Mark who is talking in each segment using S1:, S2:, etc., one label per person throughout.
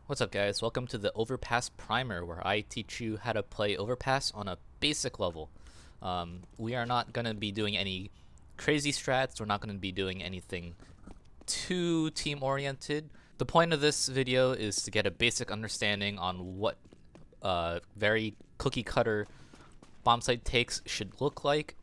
S1: What's up guys, welcome to the Overpass Primer where I teach you how to play Overpass on a basic level. We are not going to be doing any crazy strats, we're not going to be doing anything too team oriented. The point of this video is to get a basic understanding on what very cookie cutter bomb site takes should look like,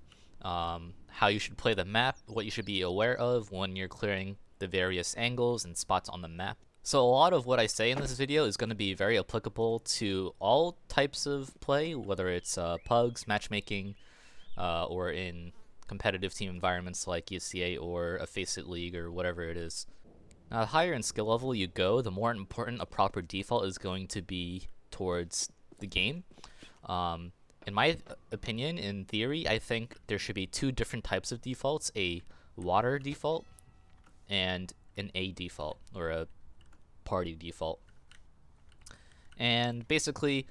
S1: how you should play the map, what you should be aware of when you're clearing the various angles and spots on the map. So a lot of what I say in this video is going to be very applicable to all types of play, whether it's pugs, matchmaking, or in competitive team environments like UCA or a Face-It League or whatever it is. Now, the higher in skill level you go, the more important a proper default is going to be towards the game. In my opinion, in theory, I think there should be two different types of defaults, a water default and an A default, or a party default. And basically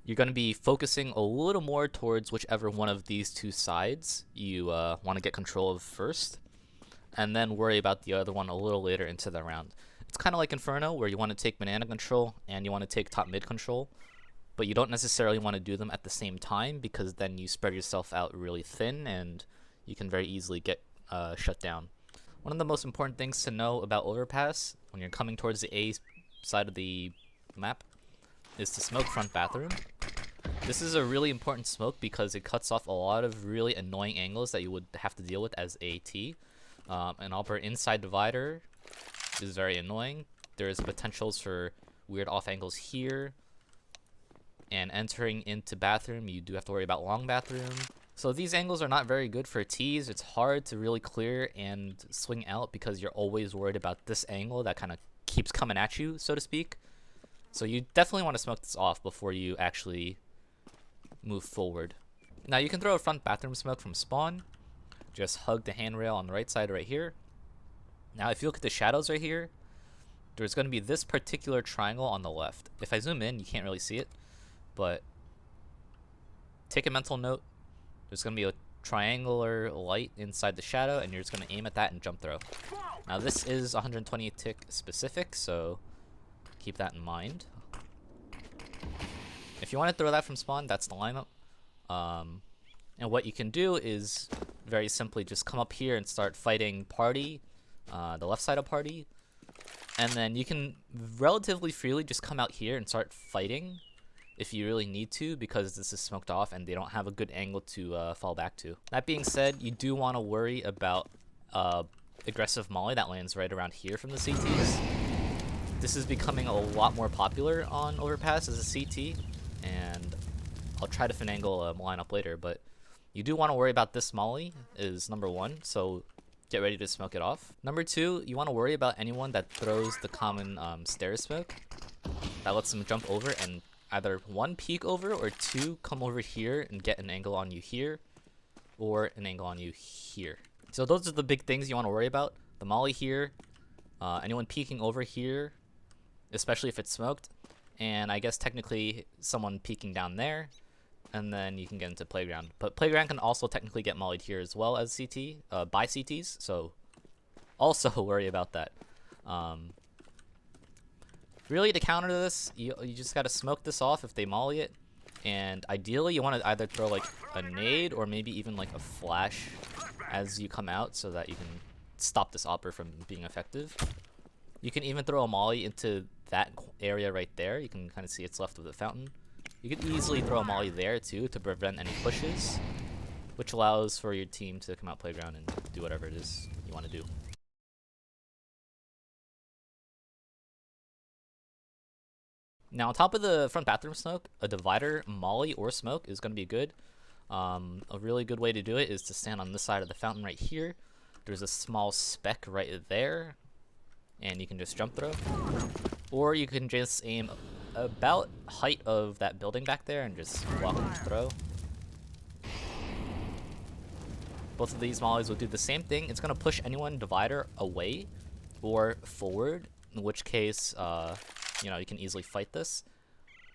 S1: you're going to be focusing a little more towards whichever one of these two sides you want to get control of first, and then worry about the other one a little later into the round. It's kind of like Inferno, where you want to take banana control and you want to take top mid control, but you don't necessarily want to do them at the same time, because then you spread yourself out really thin and you can very easily get shut down. One of the most important things to know about Overpass when you're coming towards the A side of the map is to smoke front bathroom. This is a really important smoke because it cuts off a lot of really annoying angles that you would have to deal with as AT. An upper inside divider is very annoying. There's potentials for weird off angles here. And entering into bathroom, you do have to worry about long bathroom. So these angles are not very good for T's. It's hard to really clear and swing out because you're always worried about this angle that kind of keeps coming at you, so to speak. So you definitely want to smoke this off before you actually move forward. Now you can throw a front bathroom smoke from spawn. Just hug the handrail on the right side right here. Now if you look at the shadows right here, there's going to be this particular triangle on the left. If I zoom in, you can't really see it, but take a mental note. There's going to be a triangular light inside the shadow, and you're just going to aim at that and jump throw. Now this is 120 tick specific, so keep that in mind. If you want to throw that from spawn, that's the lineup. And what you can do is very simply just come up here and start fighting party, the left side of party, and then you can relatively freely just come out here and start fighting if you really need to, because this is smoked off and they don't have a good angle to fall back to. That being said, you do want to worry about aggressive molly that lands right around here from the CTs. This is becoming a lot more popular on Overpass as a CT, and I'll try to finagle a lineup later, but you do want to worry about this molly is number one, so get ready to smoke it off. Number two, you want to worry about anyone that throws the common stairs smoke. That lets them jump over and either one, peek over, or two, come over here and get an angle on you here, or an angle on you here. So those are the big things you want to worry about. The molly here, anyone peeking over here, especially if it's smoked, and I guess technically someone peeking down there, and then you can get into playground. But playground can also technically get mollied here as well as CT, by CTs, so also worry about that. Really, to counter this, you just gotta smoke this off if they molly it, and ideally you want to either throw like a nade or maybe even like a flash as you come out so that you can stop this opper from being effective. You can even throw a molly into that area right there. You can kind of see it's left of the fountain. You can easily throw a molly there too to prevent any pushes, which allows for your team to come out playground and do whatever it is you want to do. Now on top of the front bathroom smoke, a divider, molly, or smoke is going to be good. A really good way to do it is to stand on this side of the fountain right here. There's a small speck right there, and you can just jump throw. Or you can just aim about height of that building back there and just walk and throw. Both of these mollies will do the same thing. It's going to push anyone divider away or forward, in which case you know, you can easily fight this.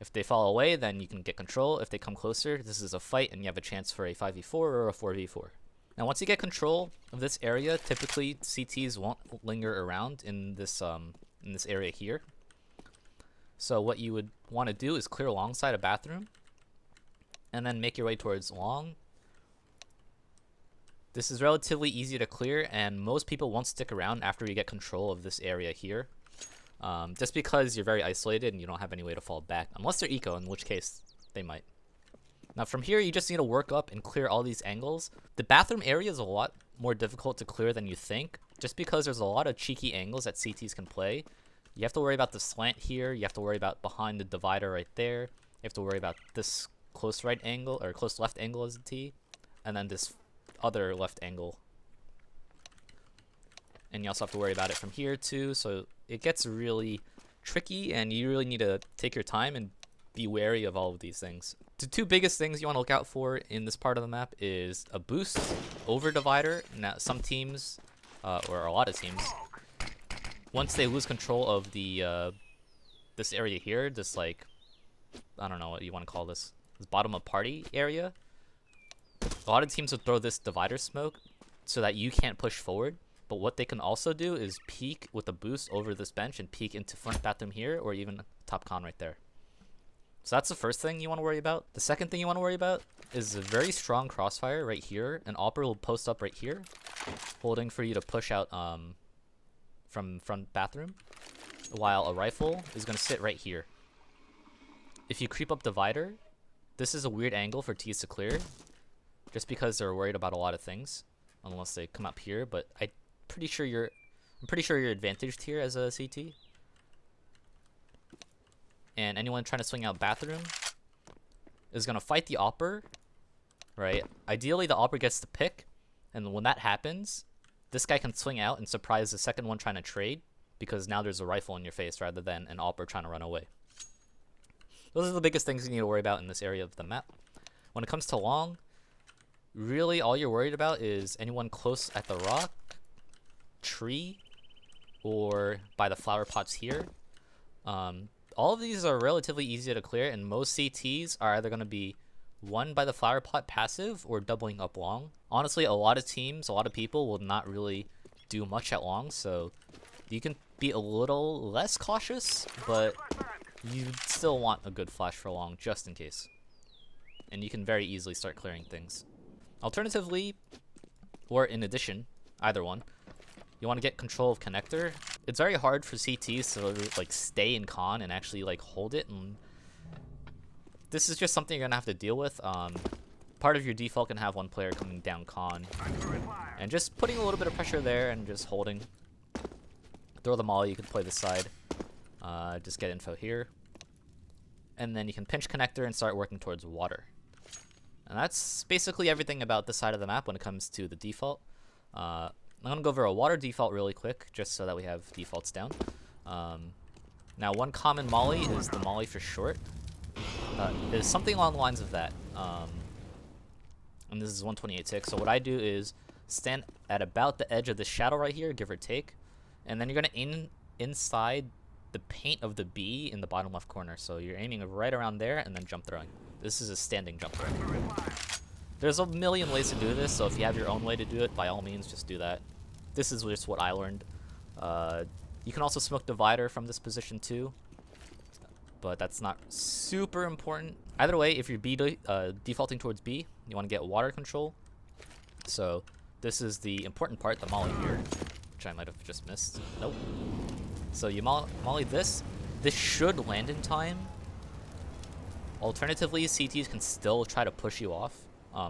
S1: If they fall away, then you can get control. If they come closer, this is a fight and you have a chance for a 5v4 or a 4v4. Now once you get control of this area, typically CTs won't linger around in this area here. So what you would want to do is clear alongside a bathroom, and then make your way towards long. This is relatively easy to clear, and most people won't stick around after you get control of this area here. Just because you're very isolated and you don't have any way to fall back, unless they're eco, in which case they might. Now from here, you just need to work up and clear all these angles. The bathroom area is a lot more difficult to clear than you think, just because there's a lot of cheeky angles that CTs can play. You have to worry about the slant here, you have to worry about behind the divider right there, you have to worry about this close right angle, or close left angle as a T, and then this other left angle. And you also have to worry about it from here too, so it gets really tricky, and you really need to take your time and be wary of all of these things. The two biggest things you want to look out for in this part of the map is a boost over divider. Now some teams, or a lot of teams, once they lose control of the this area here, this like, I don't know what you want to call this bottom of party area, a lot of teams would throw this divider smoke so that you can't push forward. But what they can also do is peek with a boost over this bench and peek into front bathroom here, or even top con right there. So that's the first thing you want to worry about. The second thing you want to worry about is a very strong crossfire right here. An Opera will post up right here, holding for you to push out from front bathroom, while a rifle is going to sit right here. If you creep up divider, this is a weird angle for T's to clear, just because they're worried about a lot of things, unless they come up here. But I'm pretty sure you're advantaged here as a CT. And anyone trying to swing out bathroom is gonna fight the Opper, right? Ideally, the Opper gets the pick, and when that happens, this guy can swing out and surprise the second one trying to trade, because now there's a rifle in your face rather than an Opper trying to run away. Those are the biggest things you need to worry about in this area of the map. When it comes to long, really all you're worried about is anyone close at the rock, tree, or by the flower pots here. All of these are relatively easy to clear, and most CTs are either going to be one by the flower pot passive or doubling up long. Honestly, a lot of teams, a lot of people will not really do much at long, so you can be a little less cautious, but you still want a good flash for long just in case. And you can very easily start clearing things. Alternatively, or in addition, either one, you want to get control of connector. It's very hard for CTs to like stay in con and actually like hold it, and this is just something you're gonna have to deal with. Part of your default can have one player coming down con and just putting a little bit of pressure there and just holding. Throw the molly, you can play this side. Just get info here, and then you can pinch connector and start working towards water. And that's basically everything about this side of the map when it comes to the default. I'm going to go over a water default really quick, just so that we have defaults down. Now, one common molly is the molly for short. Is something along the lines of that. And this is 128 tick. So what I do is stand at about the edge of the shadow right here, give or take. And then you're going to aim inside the paint of the B in the bottom left corner. So you're aiming right around there and then jump throwing. This is a standing jump throw. There's a million ways to do this, so if you have your own way to do it, by all means, just do that. This is just what I learned. You can also smoke divider from this position too, but that's not super important. Either way, if you're defaulting towards B, you want to get water control. So this is the important part, the molly here, which I might have just missed. Nope. So you molly this. This should land in time. Alternatively, CTs can still try to push you off.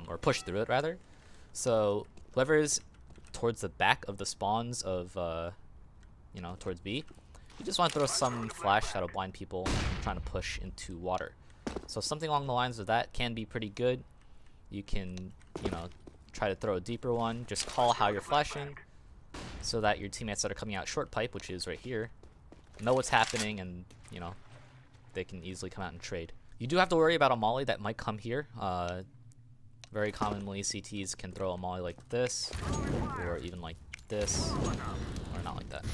S1: Or push through it rather. So whoever is towards the back of the spawns of, towards B, you just want to throw some flash that'll blind people trying to push into water. So something along the lines of that can be pretty good. You can, try to throw a deeper one. Just call how you're flashing so that your teammates that are coming out short pipe, which is right here, know what's happening, and, they can easily come out and trade. You do have to worry about a molly that might come here. Very commonly, CTs can throw a molly like this, or even like this, or not like that.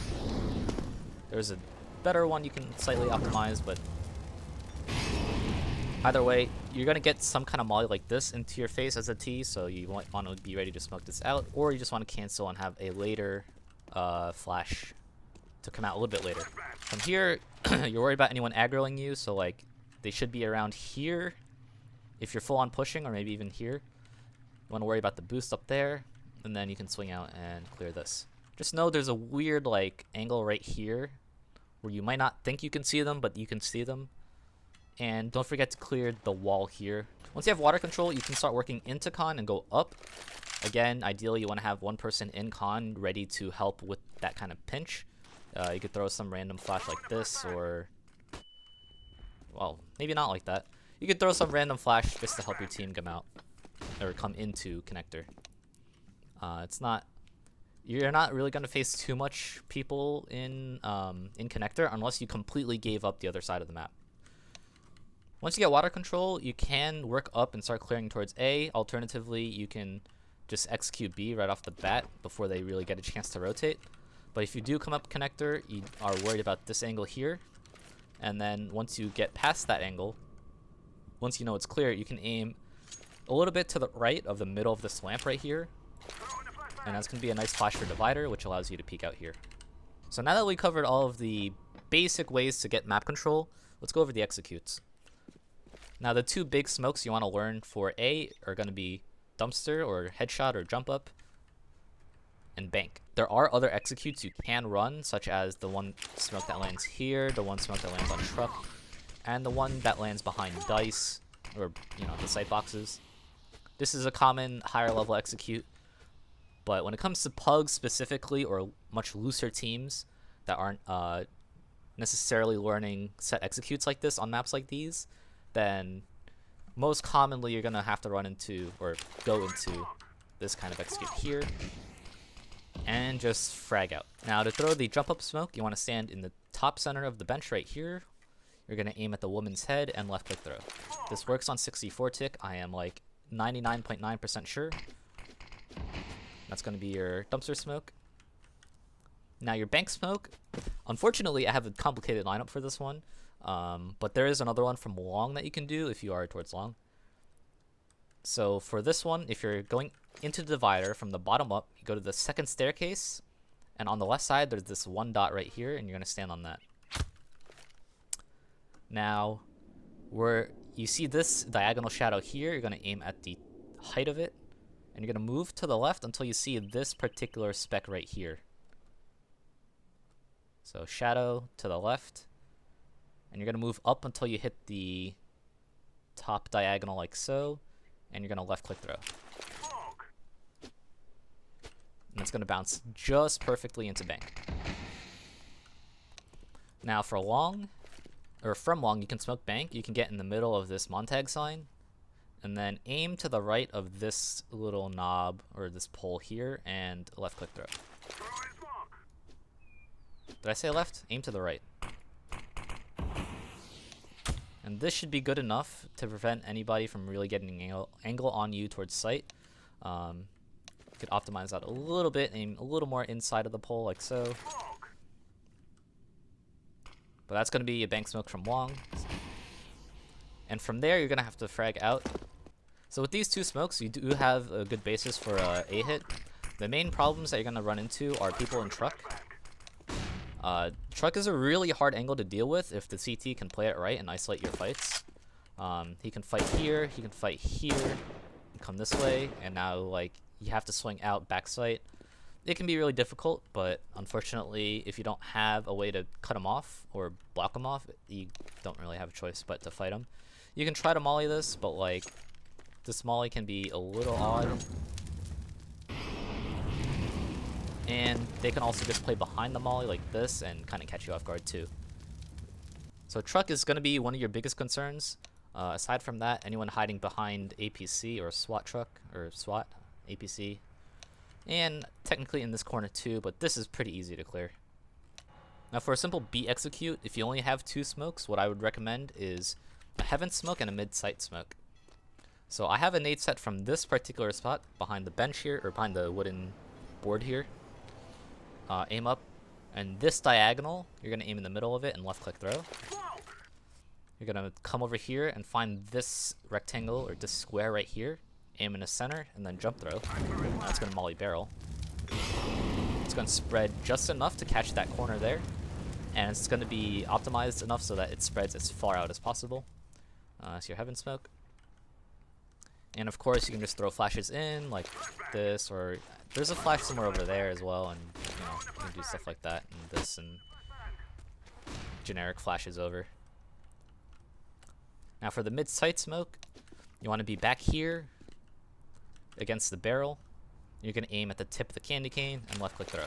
S1: There's a better one you can slightly optimize, but either way, you're going to get some kind of molly like this into your face as a T, so you want to be ready to smoke this out, or you just want to cancel and have a later flash to come out a little bit later. From here, You're worried about anyone aggroing you, so like they should be around here if you're full on pushing, or maybe even here. You want to worry about the boost up there, and then you can swing out and clear this. Just know there's a weird like angle right here where you might not think you can see them, but you can see them. And don't forget to clear the wall here. Once you have water control, you can start working into con and go up. Again, ideally you want to have one person in con ready to help with that kind of pinch. You could throw some random flash like this, or, well, maybe not like that. You could throw some random flash just to help your team come out, or come into connector. You're not really going to face too much people in connector unless you completely gave up the other side of the map. Once you get water control, you can work up and start clearing towards A. Alternatively, you can just execute B right off the bat before they really get a chance to rotate. But if you do come up connector, you are worried about this angle here. And then once you get past that angle, once you know it's clear, you can aim a little bit to the right of the middle of this lamp right here. And that's going to be a nice flash for divider, which allows you to peek out here. So now that we covered all of the basic ways to get map control, let's go over the executes. Now the two big smokes you want to learn for A are going to be dumpster or headshot or jump up, and bank. There are other executes you can run, such as the one smoke that lands here, the one smoke that lands on truck, and the one that lands behind dice, or the sight boxes. This is a common higher level execute, but when it comes to pugs specifically, or much looser teams that aren't necessarily learning set executes like this on maps like these, then most commonly you're gonna have to run into or go into this kind of execute here and just frag out. Now to throw the jump up smoke, you want to stand in the top center of the bench right here. You're gonna aim at the woman's head and left click throw. This works on 64 tick. I am like 99.9% sure. That's gonna be your dumpster smoke. Now your bank smoke, unfortunately I have a complicated lineup for this one, but there is another one from long that you can do if you are towards long. So for this one, if you're going into the divider from the bottom up, you go to the second staircase, and on the left side there's this one dot right here, and you're going to stand on that. Now, where you see this diagonal shadow here, you're going to aim at the height of it, and you're going to move to the left until you see this particular speck right here. So shadow to the left, and you're going to move up until you hit the top diagonal like so, and you're going to left click throw. And it's going to bounce just perfectly into bank. Now for long, or from long, you can smoke bank. You can get in the middle of this Montag sign, and then aim to the right of this little knob, or this pole here, and left click throw. Did I say left? Aim to the right. And this should be good enough to prevent anybody from really getting an angle on you towards sight. You could optimize that a little bit, aim a little more inside of the pole like so. But that's going to be a bank smoke from long. And from there, you're going to have to frag out. So with these two smokes, you do have a good basis for a hit. The main problems that you're going to run into are people in truck. Truck is a really hard angle to deal with if the CT can play it right and isolate your fights. He can fight here, he can fight here, and come this way, and now like you have to swing out backside. It can be really difficult, but unfortunately, if you don't have a way to cut him off or block him off, you don't really have a choice but to fight him. You can try to molly this, but like this molly can be a little odd. And they can also just play behind the molly like this and kind of catch you off guard too. So truck is going to be one of your biggest concerns. Aside from that, anyone hiding behind APC or SWAT truck, or SWAT, APC. And technically in this corner too, but this is pretty easy to clear. Now for a simple B execute, if you only have two smokes, what I would recommend is a heaven smoke and a mid-sight smoke. So I have a nade set from this particular spot behind the bench here, or behind the wooden board here. Aim up, and this diagonal, you're going to aim in the middle of it and left click throw. You're going to come over here and find this rectangle or this square right here, aim in the center, and then jump throw. That's going to molly barrel. It's going to spread just enough to catch that corner there, and it's going to be optimized enough so that it spreads as far out as possible. So your heaven smoke. And of course you can just throw flashes in like this, or there's a flash somewhere over there as well, and you can do stuff like that, and this, and generic flashes over. Now for the mid-sight smoke, you want to be back here against the barrel. You're going to aim at the tip of the candy cane and left click throw.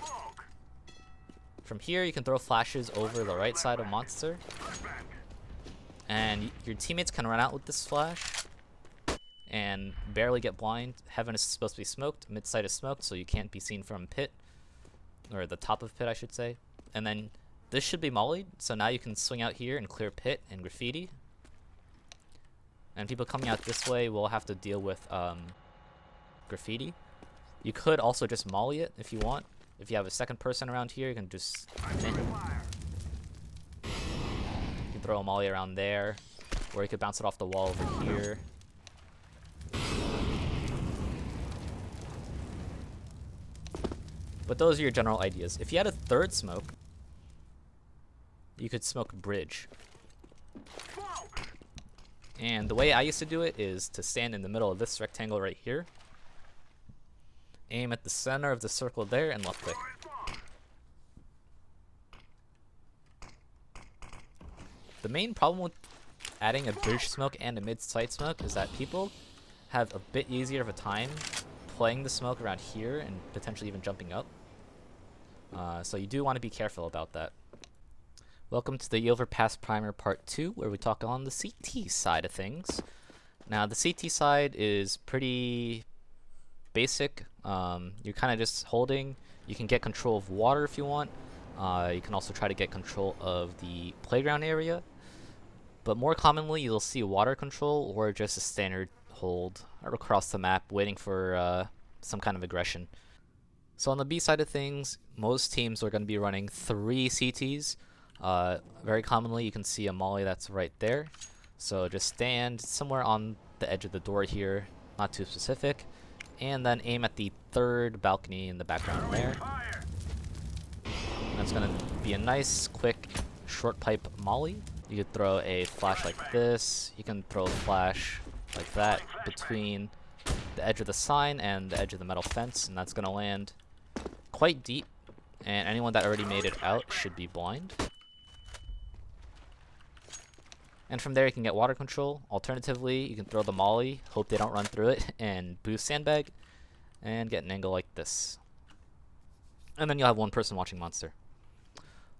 S1: From here you can throw flashes over the right side of monster, and your teammates can run out with this flash and barely get blind. Heaven is supposed to be smoked, mid-sight is smoked, so you can't be seen from pit, or the top of pit I should say. And then this should be mollied, so now you can swing out here and clear pit and graffiti. And people coming out this way will have to deal with graffiti. You could also just molly it if you want. If you have a second person around here, you can just you can throw a molly around there, or you could bounce it off the wall over here. But those are your general ideas. If you had a third smoke, you could smoke bridge. And the way I used to do it is to stand in the middle of this rectangle right here, aim at the center of the circle there, and left click. The main problem with adding a bridge smoke and a mid-sight smoke is that people have a bit easier of a time playing the smoke around here and potentially even jumping up. So you do want to be careful about that. Welcome to the Overpass Primer Part 2, where we talk on the CT side of things. Now the CT side is pretty basic. You're kind of just holding. You can get control of water if you want. You can also try to get control of the playground area. But more commonly you'll see water control or just a standard hold across the map waiting for some kind of aggression. So on the B side of things, most teams are going to be running 3 CTs. Very commonly you can see a molly that's right there. So just stand somewhere on the edge of the door here, not too specific, and then aim at the third balcony in the background there. That's going to be a nice, quick, short pipe molly. You could throw a flash like this. You can throw a flash like that between the edge of the sign and the edge of the metal fence, and that's going to land quite deep, and anyone that already made it out should be blind. And from there you can get water control. Alternatively, you can throw the molly, hope they don't run through it, and boost sandbag, and get an angle like this. And then you'll have one person watching monster.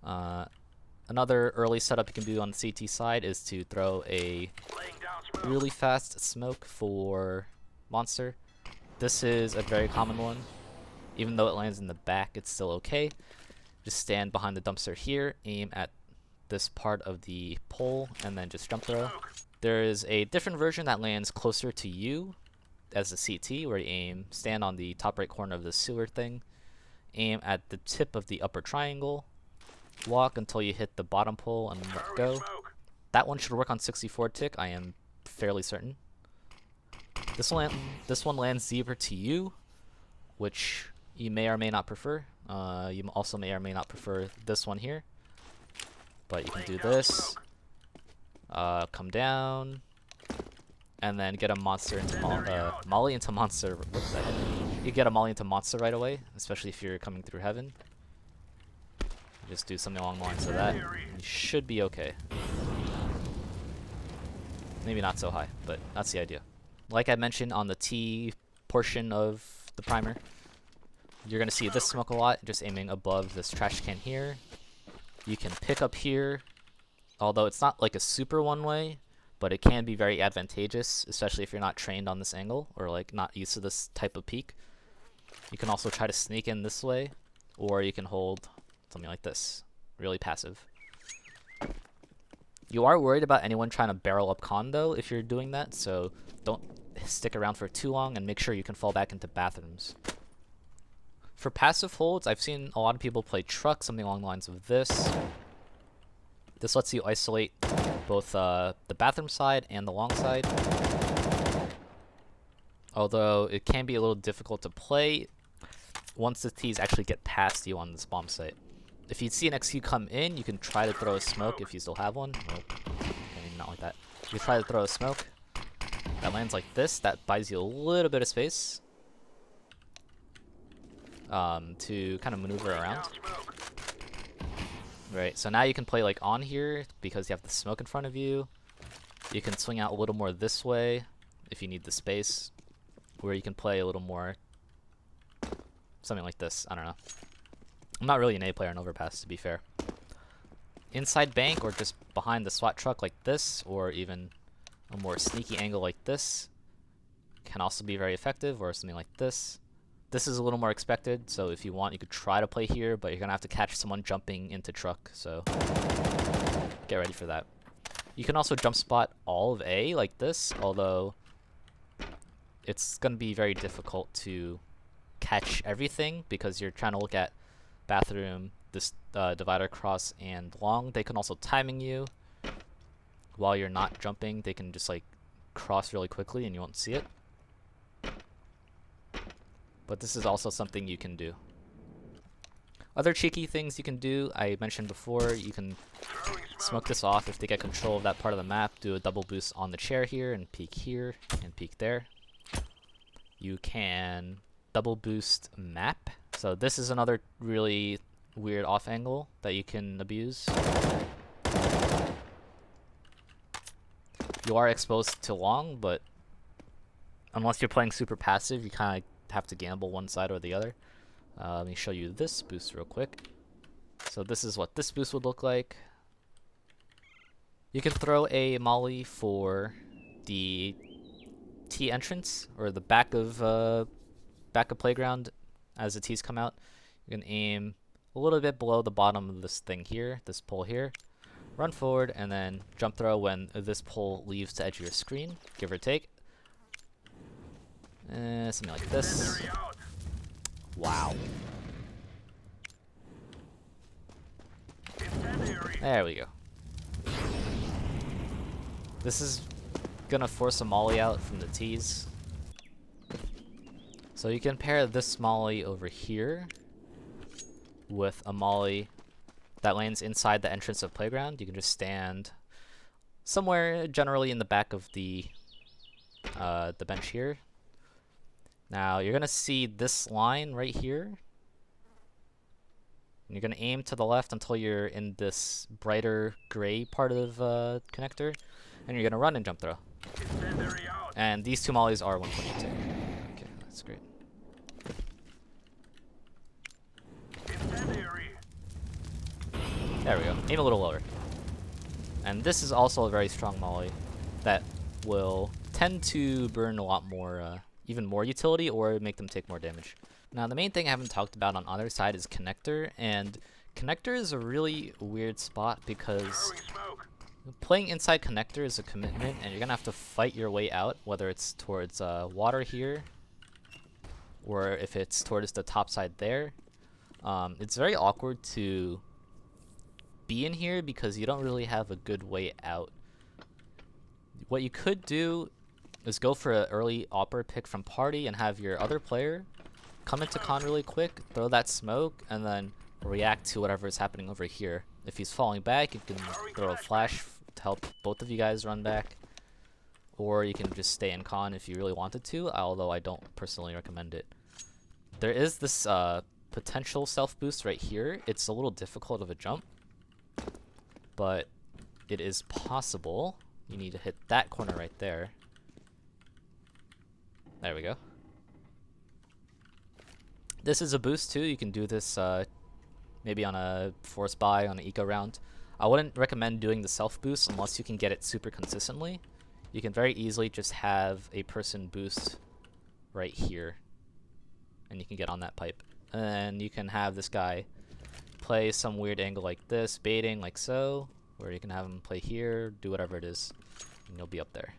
S1: Another early setup you can do on the CT side is to throw a really fast smoke for monster. This is a very common one. Even though it lands in the back, it's still okay. Just stand behind the dumpster here, aim at this part of the pole, and then just jump throw. There is a different version that lands closer to you as a CT, where you stand on the top right corner of the sewer thing, aim at the tip of the upper triangle, walk until you hit the bottom pole, and let go. That one should work on 64 tick, I am fairly certain. This one lands deeper to you, which you may or may not prefer. You also may or may not prefer this one here. But you can do this, come down, and then get a monster into molly into monster. What the heck? You get a molly into monster right away, especially if you're coming through heaven. Just do something along the lines of that. You should be okay. Maybe not so high, but that's the idea. Like I mentioned on the T portion of the primer, you're going to see this smoke a lot, just aiming above this trash can here. You can pick up here, although it's not like a super one-way, but it can be very advantageous, especially if you're not trained on this angle or like not used to this type of peek. You can also try to sneak in this way, or you can hold something like this, really passive. You are worried about anyone trying to barrel up con though if you're doing that, so don't stick around for too long and make sure you can fall back into bathrooms. For passive holds, I've seen a lot of people play truck, something along the lines of this. This lets you isolate both the bathroom side and the long side. Although it can be a little difficult to play once the T's actually get past you on this bomb site. If you see an XQ come in, you can try to throw a smoke if you still have one. Nope. I mean, not like that. You try to throw a smoke that lands like this. That buys you a little bit of space to kind of maneuver around. Right, so now you can play like on here because you have the smoke in front of you. You can swing out a little more this way if you need the space, where you can play a little more something like this. I don't know. I'm not really an A player in Overpass, to be fair. Inside bank or just behind the SWAT truck like this, or even a more sneaky angle like this can also be very effective, or something like this. This is a little more expected, so if you want, you could try to play here, but you're gonna have to catch someone jumping into truck, so get ready for that. You can also jump spot all of A like this, although it's gonna be very difficult to catch everything because you're trying to look at bathroom, this divider cross, and long. They can also timing you while you're not jumping. They can just like cross really quickly and you won't see it. But this is also something you can do. Other cheeky things you can do, I mentioned before, you can smoke this off if they get control of that part of the map, do a double boost on the chair here and peek there. You can double boost map. So this is another really weird off angle that you can abuse. You are exposed to long, but unless you're playing super passive, you kind of have to gamble one side or the other. Let me show you this boost real quick. So this is what this boost would look like. You can throw a molly for the T entrance, or the back of playground as the T's come out. You can aim a little bit below the bottom of this thing here, this pole here. Run forward and then jump throw when this pole leaves the edge of your screen, give or take. Something like this. Wow. There we go. This is gonna force a molly out from the T's. So you can pair this molly over here with a molly that lands inside the entrance of playground. You can just stand somewhere generally in the back of the bench here. Now you're gonna see this line right here. And you're gonna aim to the left until you're in this brighter gray part of connector, and you're gonna run and jump throw. And these two mollies are 122. Okay, that's great. There we go. Aim a little lower. And this is also a very strong molly that will tend to burn a lot more, even more utility, or make them take more damage. Now the main thing I haven't talked about on either side is connector, and connector is a really weird spot because playing inside connector is a commitment, and you're gonna have to fight your way out, whether it's towards water here or if it's towards the top side there. It's very awkward to be in here because you don't really have a good way out. What you could do is go for an early opera pick from party and have your other player come into con really quick, throw that smoke, and then react to whatever is happening over here. If he's falling back, you can throw a flash to help both of you guys run back, or you can just stay in con if you really wanted to, although I don't personally recommend it. There is this potential self boost right here. It's a little difficult of a jump, but it is possible. You need to hit that corner right there. There we go. This is a boost too. You can do this maybe on a force buy, on an eco round. I wouldn't recommend doing the self boost unless you can get it super consistently. You can very easily just have a person boost right here, and you can get on that pipe. And you can have this guy play some weird angle like this, baiting like so, where you can have him play here, do whatever it is, and you'll be up there.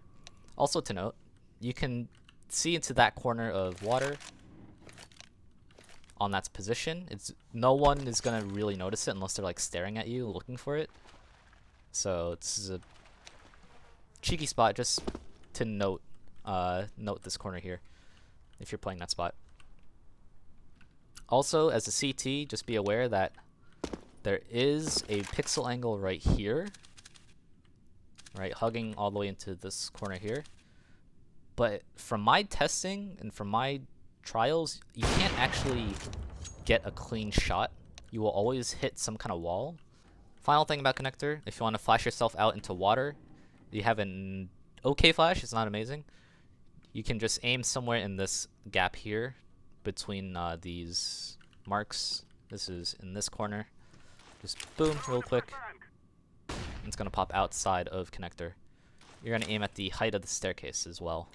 S1: Also to note, you can see into that corner of water on that position. No one is gonna really notice it unless they're like staring at you looking for it. So this is a cheeky spot just to note this corner here if you're playing that spot. Also, as a CT, just be aware that There is a pixel angle right here, right, hugging all the way into this corner here. But from my testing and from my trials, you can't actually get a clean shot. You will always hit some kind of wall. Final thing about connector, if you want to flash yourself out into water, you have an okay flash, it's not amazing. You can just aim somewhere in this gap here between these marks. This is in this corner. Just boom, real quick. It's gonna pop outside of connector. You're gonna aim at the height of the staircase as well.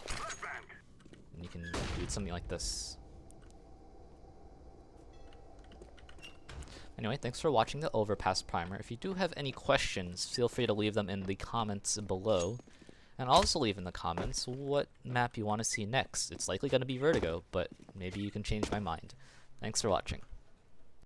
S1: And you can do something like this. Anyway, thanks for watching the Overpass primer. If you do have any questions, feel free to leave them in the comments below. And also leave in the comments what map you want to see next. It's likely going to be Vertigo, but maybe you can change my mind. Thanks for watching.